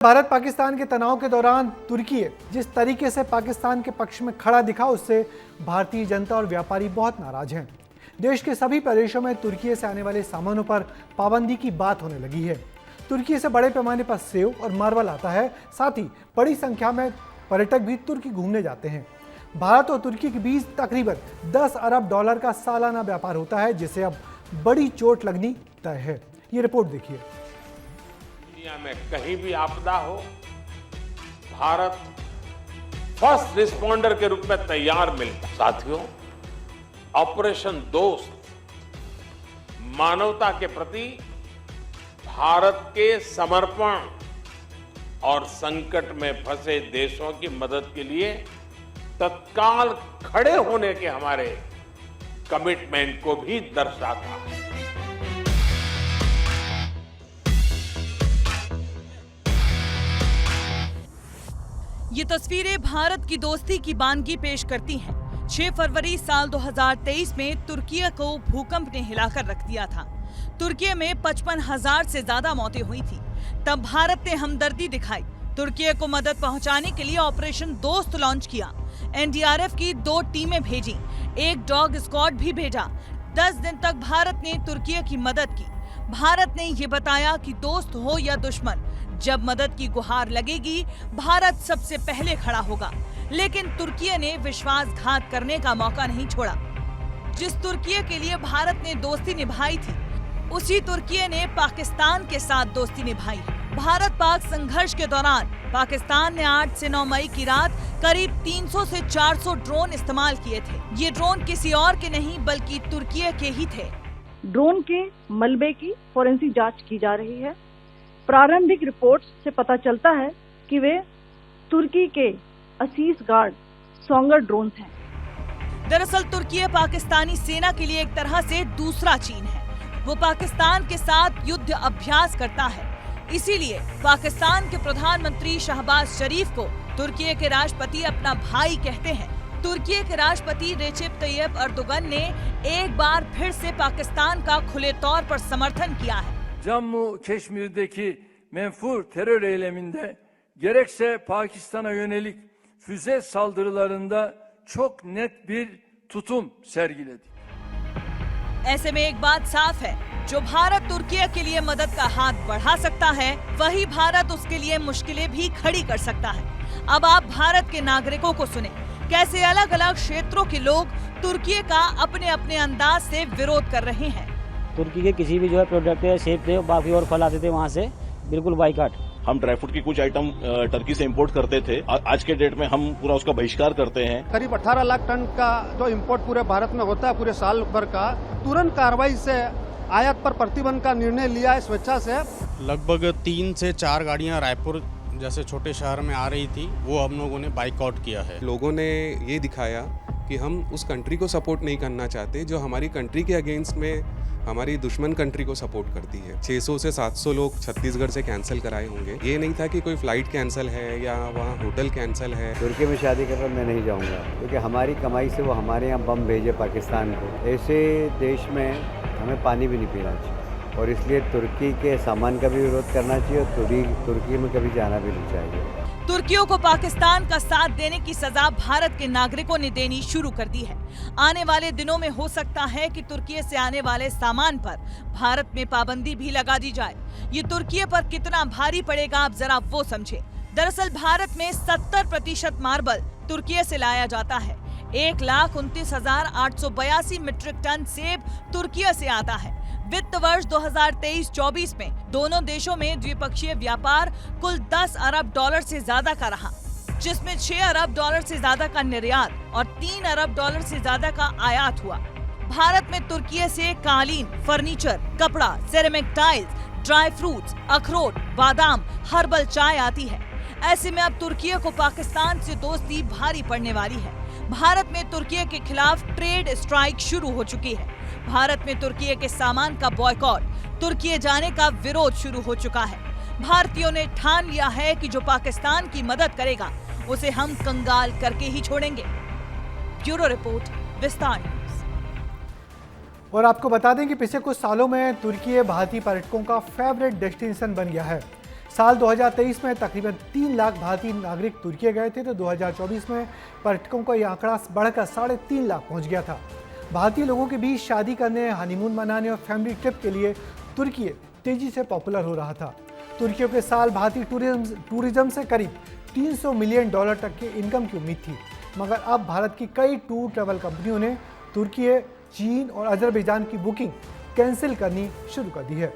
भारत पाकिस्तान के तनाव के दौरान तुर्की जिस तरीके से पाकिस्तान के पक्ष में खड़ा दिखा, उससे भारतीय जनता और व्यापारी बहुत नाराज हैं। देश के सभी प्रदेशों में तुर्की से आने वाले सामानों पर पाबंदी की बात होने लगी है। तुर्की से बड़े पैमाने पर सेव और मार्बल आता है, साथ ही बड़ी संख्या में पर्यटक भी तुर्की घूमने जाते हैं। भारत और तुर्की के बीच तकरीबन 10 अरब डॉलर का सालाना व्यापार होता है, जिसे अब बड़ी चोट लगनी तय है। ये रिपोर्ट देखिए। दुनिया में कहीं भी आपदा हो, भारत फर्स्ट रिस्पॉन्डर के रूप में तैयार मिलता। साथियों, ऑपरेशन दोस्त मानवता के प्रति भारत के समर्पण और संकट में फंसे देशों की मदद के लिए तत्काल खड़े होने के हमारे कमिटमेंट को भी दर्शाता है। ये तस्वीरें भारत की दोस्ती की बानगी पेश करती हैं। 6 फरवरी साल 2023 में तुर्की को भूकंप ने हिलाकर रख दिया था। तुर्की में 55,000 से ज्यादा मौतें हुई थी। तब भारत ने हमदर्दी दिखाई, तुर्की को मदद पहुंचाने के लिए ऑपरेशन दोस्त लॉन्च किया। एनडीआरएफ की 2 टीमें भेजी, एक डॉग स्क्वाड भी भेजा। 10 दिन तक भारत ने तुर्की की मदद की। भारत ने ये बताया कि दोस्त हो या दुश्मन, जब मदद की गुहार लगेगी, भारत सबसे पहले खड़ा होगा। लेकिन तुर्की ने विश्वासघात करने का मौका नहीं छोड़ा। जिस तुर्की के लिए भारत ने दोस्ती निभाई थी, उसी तुर्की ने पाकिस्तान के साथ दोस्ती निभाई है। भारत पाक संघर्ष के दौरान पाकिस्तान ने 8 से 9 मई की रात करीब 300 से 400 ड्रोन इस्तेमाल किए थे। ये ड्रोन किसी और के नहीं बल्कि तुर्की के ही थे। ड्रोन के मलबे की फोरेंसिक जांच की जा रही है। प्रारंभिक रिपोर्ट्स से पता चलता है कि वे तुर्की के असीस गार्ड सोंगर ड्रोन्स हैं। दरअसल तुर्की पाकिस्तानी सेना के लिए एक तरह से दूसरा चीन है। वो पाकिस्तान के साथ युद्ध अभ्यास करता है। इसीलिए पाकिस्तान के प्रधानमंत्री शहबाज शरीफ को तुर्की के राष्ट्रपति अपना भाई कहते हैं। तुर्की के राष्ट्रपति रेसेप तैयब अर्दोगन ने एक बार फिर से पाकिस्तान का खुले तौर पर समर्थन किया है। Cammu Keşmir'deki menfur terör eyleminde gerekse Pakistan'a yönelik füze saldırılarında çok net bir tutum sergiledik. ऐसे में एक बात साफ है, जो भारत तुर्की के लिए मदद का हाथ बढ़ा सकता है, वही भारत उसके लिए मुश्किलें भी खड़ी कर सकता है। अब आप भारत के नागरिकों को सुने, कैसे अलग अलग क्षेत्रों के लोग तुर्की का अपने अपने अंदाज से विरोध कर रहे हैं। तुर्की के किसी भी जो है प्रोडक्ट है, सेब थे, बाकी और फल आते थे, वहाँ से बिल्कुल बाइकाट। हम ड्राई फ्रूट की कुछ आइटम टर्की से इंपोर्ट करते थे, आज के डेट में हम पूरा उसका बहिष्कार करते हैं। करीब 18 लाख टन का जो इंपोर्ट पूरे भारत में होता है पूरे साल भर का, तुरंत कार्रवाई से आयात पर प्रतिबंध का निर्णय लिया है स्वेच्छा से। लगभग 3 से 4 गाड़ियां रायपुर जैसे छोटे शहर में आ रही थी, वो हम लोगों ने बाइकआउट किया है। लोगों ने ये दिखाया कि हम उस कंट्री को सपोर्ट नहीं करना चाहते जो हमारी कंट्री के अगेंस्ट में हमारी दुश्मन कंट्री को सपोर्ट करती है। 600 से 700 लोग छत्तीसगढ़ से कैंसिल कराए होंगे। ये नहीं था कि कोई फ्लाइट कैंसिल है या वहाँ होटल कैंसिल है। तुर्की में शादी करने मैं नहीं जाऊँगा, क्योंकि हमारी कमाई से वो हमारे यहाँ बम भेजे पाकिस्तान को। ऐसे देश में हमें पानी भी नहीं पीना चाहिए, और इसलिए तुर्की के सामान का भी विरोध करना चाहिए और तुर्की में कभी जाना भी नहीं चाहिए। तुर्कियों को पाकिस्तान का साथ देने की सजा भारत के नागरिकों ने देनी शुरू कर दी है। आने वाले दिनों में हो सकता है कि तुर्की से आने वाले सामान पर भारत में पाबंदी भी लगा दी जाए। ये तुर्की पर कितना भारी पड़ेगा, आप जरा वो समझे। दरअसल भारत में 70% मार्बल तुर्की से लाया जाता है। 1,29,882 मीट्रिक टन सेब तुर्की से आता है। वित्त वर्ष 2023-24 में दोनों देशों में द्विपक्षीय व्यापार कुल 10 अरब डॉलर से ज्यादा का रहा, जिसमें 6 अरब डॉलर से ज्यादा का निर्यात और 3 अरब डॉलर से ज्यादा का आयात हुआ। भारत में तुर्की से कालीन, फर्नीचर, कपड़ा, सेरेमिक टाइल्स, ड्राई फ्रूट्स, अखरोट, बादाम, हर्बल चाय आती है। ऐसे में अब तुर्की को पाकिस्तान से दोस्ती भारी पड़ने वाली है। भारत में तुर्की के खिलाफ ट्रेड स्ट्राइक शुरू हो चुकी है। भारत में तुर्की के सामान का बॉयकॉट, तुर्की जाने का विरोध शुरू हो चुका है। भारतीयों ने ठान लिया है कि जो पाकिस्तान की मदद करेगा, उसे हम कंगाल करके ही छोड़ेंगे। ब्यूरो रिपोर्ट, विस्तार न्यूज। और आपको बता दें कि पिछले कुछ सालों में तुर्की भारतीय पर्यटकों का फेवरेट डेस्टिनेशन बन गया है। साल 2023 में तकरीबन 3 लाख भारतीय नागरिक तुर्की गए थे, तो 2024 में पर्यटकों का यह आंकड़ा बढ़कर 3.5 लाख पहुंच गया था। भारतीय लोगों के बीच शादी करने, हनीमून मनाने और फैमिली ट्रिप के लिए तुर्की तेजी से पॉपुलर हो रहा था। तुर्कियों के साल भारतीय टूरिज्म से करीब $300 मिलियन तक के इनकम की उम्मीद थी, मगर अब भारत की कई टूर ट्रैवल कंपनियों ने तुर्की, चीन और अजरबैजान की बुकिंग कैंसिल करनी शुरू कर दी है।